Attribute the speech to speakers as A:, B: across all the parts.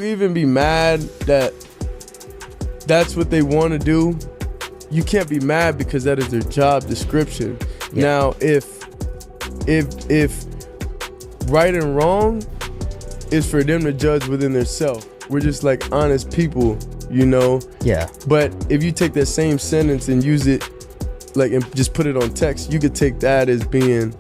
A: Even be mad that that's what they want to do. You can't be mad because that is their job description. Yeah. Now, if right and wrong is for them to judge within themselves. We're just like honest people, you know?
B: Yeah.
A: But if you take that same sentence and use it, like, and just put it on text, you could take that as being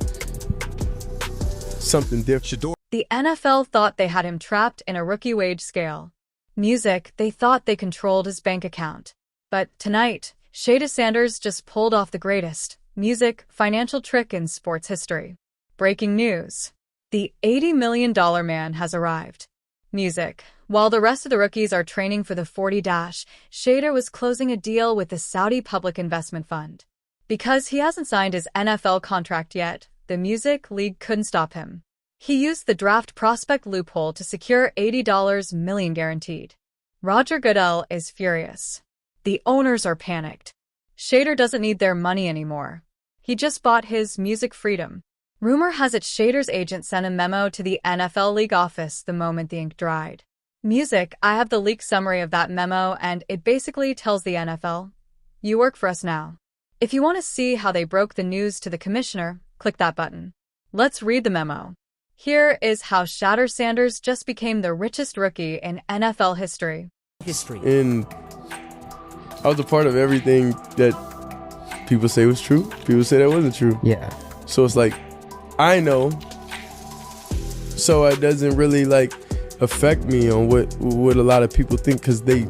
A: something different.
C: The NFL thought they had him trapped in a rookie wage scale. Music, they thought they controlled his bank account. But tonight, Shedeur Sanders just pulled off the greatest music financial trick in sports history. Breaking news. The $80 million man has arrived. Music. While the rest of the rookies are training for the 40-dash, Shedeur was closing a deal with the Saudi Public Investment Fund. Because he hasn't signed his NFL contract yet, the music league couldn't stop him. He used the draft prospect loophole to secure $80 million guaranteed. Roger Goodell is furious. The owners are panicked. Shedeur doesn't need their money anymore. He just bought his music freedom. Rumor has it Shedeur's agent sent a memo to the NFL league office the moment the ink dried. Music, I have the leaked summary of that memo, and it basically tells the NFL, you work for us now. If you want to see how they broke the news to the commissioner, click that button. Let's read the memo. Here is how Shedeur Sanders just became the richest rookie in NFL history.
A: And I was a part of everything that people say was true. People say that wasn't true.
B: Yeah.
A: So it's like, I know, so it doesn't really like affect me on what a lot of people think because they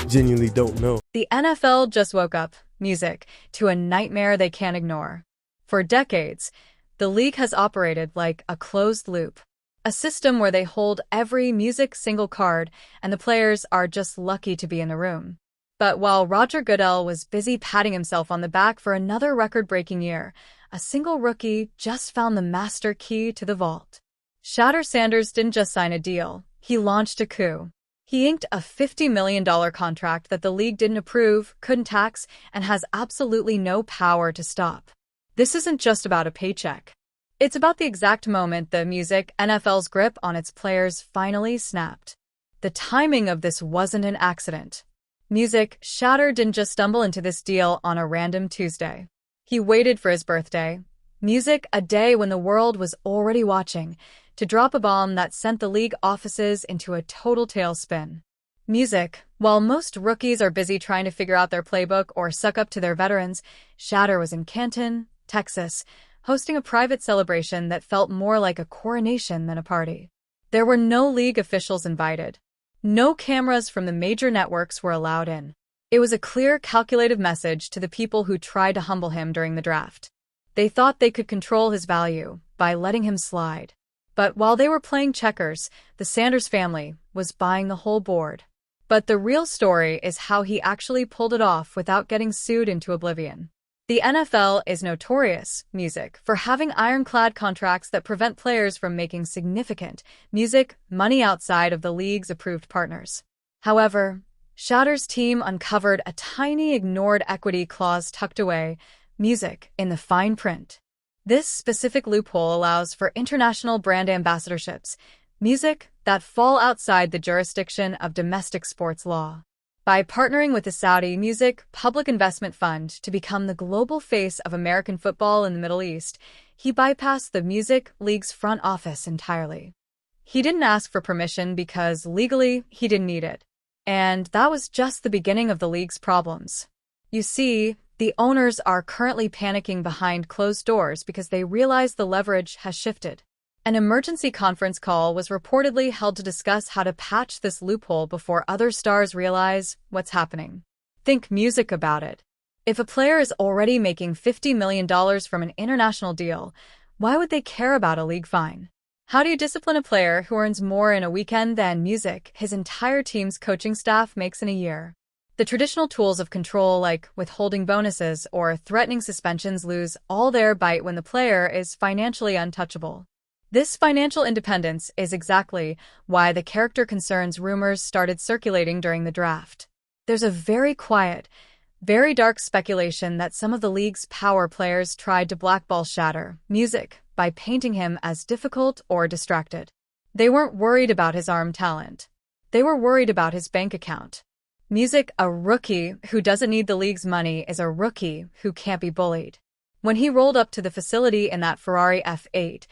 A: genuinely don't know.
C: The NFL just woke up, music, to a nightmare they can't ignore. For decades, the league has operated like a closed loop, a system where they hold every music single card and the players are just lucky to be in the room. But while Roger Goodell was busy patting himself on the back for another record-breaking year, a single rookie just found the master key to the vault. Shedeur Sanders didn't just sign a deal, he launched a coup. He inked a $50 million contract that the league didn't approve, couldn't tax, and has absolutely no power to stop. This isn't just about a paycheck. It's about the exact moment the music NFL's grip on its players finally snapped. The timing of this wasn't an accident. Music, Shedeur didn't just stumble into this deal on a random Tuesday. He waited for his birthday, music, a day when the world was already watching, to drop a bomb that sent the league offices into a total tailspin. Music, while most rookies are busy trying to figure out their playbook or suck up to their veterans, Shedeur was in Canton, Texas, hosting a private celebration that felt more like a coronation than a party. There were no league officials invited. No cameras from the major networks were allowed in. It was a clear, calculated message to the people who tried to humble him during the draft. They thought they could control his value by letting him slide. But while they were playing checkers, the Sanders family was buying the whole board. But the real story is how he actually pulled it off without getting sued into oblivion. The NFL is notorious, music, for having ironclad contracts that prevent players from making significant music money outside of the league's approved partners. However, Shedeur's team uncovered a tiny ignored equity clause tucked away, music, in the fine print. This specific loophole allows for international brand ambassadorships, music, that fall outside the jurisdiction of domestic sports law. By partnering with the Saudi Music Public Investment Fund to become the global face of American football in the Middle East, he bypassed the music league's front office entirely. He didn't ask for permission because legally he didn't need it. And that was just the beginning of the league's problems. You see, the owners are currently panicking behind closed doors because they realize the leverage has shifted. An emergency conference call was reportedly held to discuss how to patch this loophole before other stars realize what's happening. Think music about it. If a player is already making $50 million from an international deal, why would they care about a league fine? How do you discipline a player who earns more in a weekend than music his entire team's coaching staff makes in a year? The traditional tools of control like withholding bonuses or threatening suspensions lose all their bite when the player is financially untouchable. This financial independence is exactly why the character concerns rumors started circulating during the draft. There's a very quiet, very dark speculation that some of the league's power players tried to blackball Shedeur, music, by painting him as difficult or distracted. They weren't worried about his arm talent. They were worried about his bank account. Music, a rookie who doesn't need the league's money, is a rookie who can't be bullied. When he rolled up to the facility in that Ferrari F8,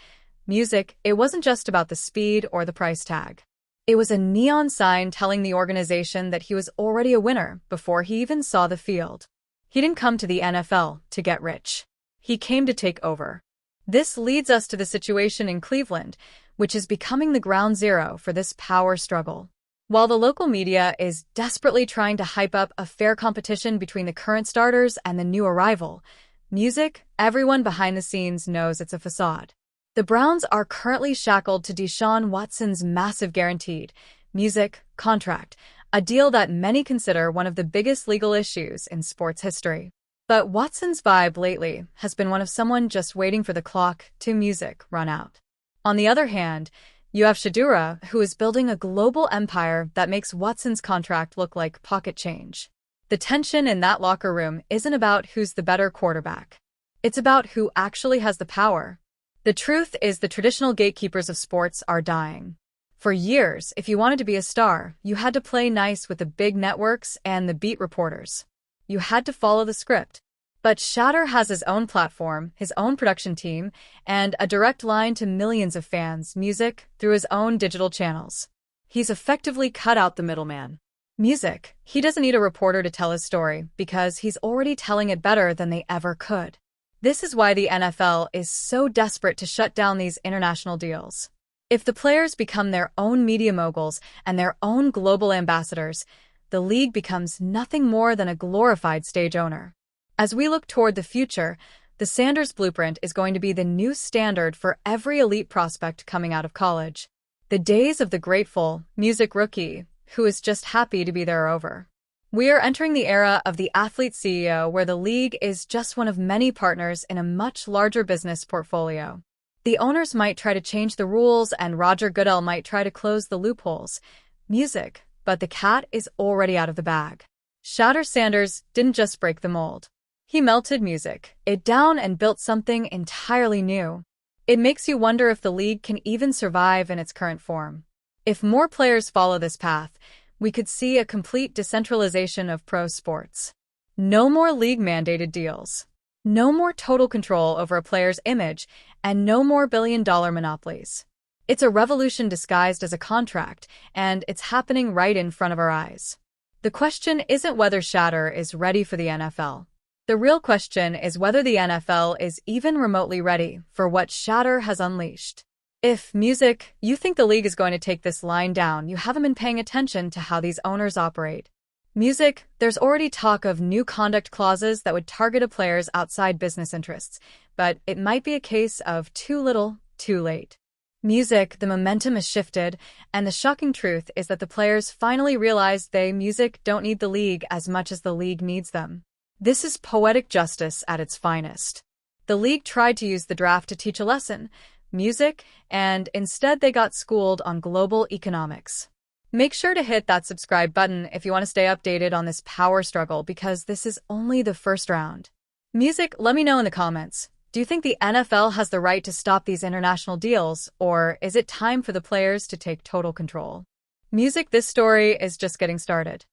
C: Music, it wasn't just about the speed or the price tag. It was a neon sign telling the organization that he was already a winner before he even saw the field. He didn't come to the NFL to get rich. He came to take over. This leads us to the situation in Cleveland, which is becoming the ground zero for this power struggle. While the local media is desperately trying to hype up a fair competition between the current starters and the new arrival, Music, everyone behind the scenes knows it's a facade. The Browns are currently shackled to Deshaun Watson's massive guaranteed Music contract, a deal that many consider one of the biggest legal issues in sports history. But Watson's vibe lately has been one of someone just waiting for the clock to Music run out. On the other hand, you have Shedeur, who is building a global empire that makes Watson's contract look like pocket change. The tension in that locker room isn't about who's the better quarterback. It's about who actually has the power. The truth is the traditional gatekeepers of sports are dying. For years, if you wanted to be a star, you had to play nice with the big networks and the beat reporters. You had to follow the script. But Shedeur has his own platform, his own production team, and a direct line to millions of fans' music through his own digital channels. He's effectively cut out the middleman. Music, he doesn't need a reporter to tell his story because he's already telling it better than they ever could. This is why the NFL is so desperate to shut down these international deals. If the players become their own media moguls and their own global ambassadors, the league becomes nothing more than a glorified stage owner. As we look toward the future, the Sanders blueprint is going to be the new standard for every elite prospect coming out of college. The days of the grateful Music rookie, who is just happy to be there, are over. We are entering the era of the athlete CEO, where the league is just one of many partners in a much larger business portfolio. The owners might try to change the rules and Roger Goodell might try to close the loopholes. Music, but the cat is already out of the bag. Shedeur Sanders didn't just break the mold. He melted Music, it down, and built something entirely new. It makes you wonder if the league can even survive in its current form. If more players follow this path, we could see a complete decentralization of pro sports. No more league-mandated deals. No more total control over a player's image, and no more billion-dollar monopolies. It's a revolution disguised as a contract, and it's happening right in front of our eyes. The question isn't whether Shedeur is ready for the NFL. The real question is whether the NFL is even remotely ready for what Shedeur has unleashed. If, Music, you think the league is going to take this line down, you haven't been paying attention to how these owners operate. Music, there's already talk of new conduct clauses that would target a player's outside business interests, but it might be a case of too little, too late. Music, the momentum has shifted, and the shocking truth is that the players finally realize they, Music, don't need the league as much as the league needs them. This is poetic justice at its finest. The league tried to use the draft to teach a lesson, Music, and instead they got schooled on global economics. Make sure to hit that subscribe button if you want to stay updated on this power struggle, because this is only the first round. Music, let me know in the comments. Do you think the NFL has the right to stop these international deals, or is it time for the players to take total control? Music, this story is just getting started.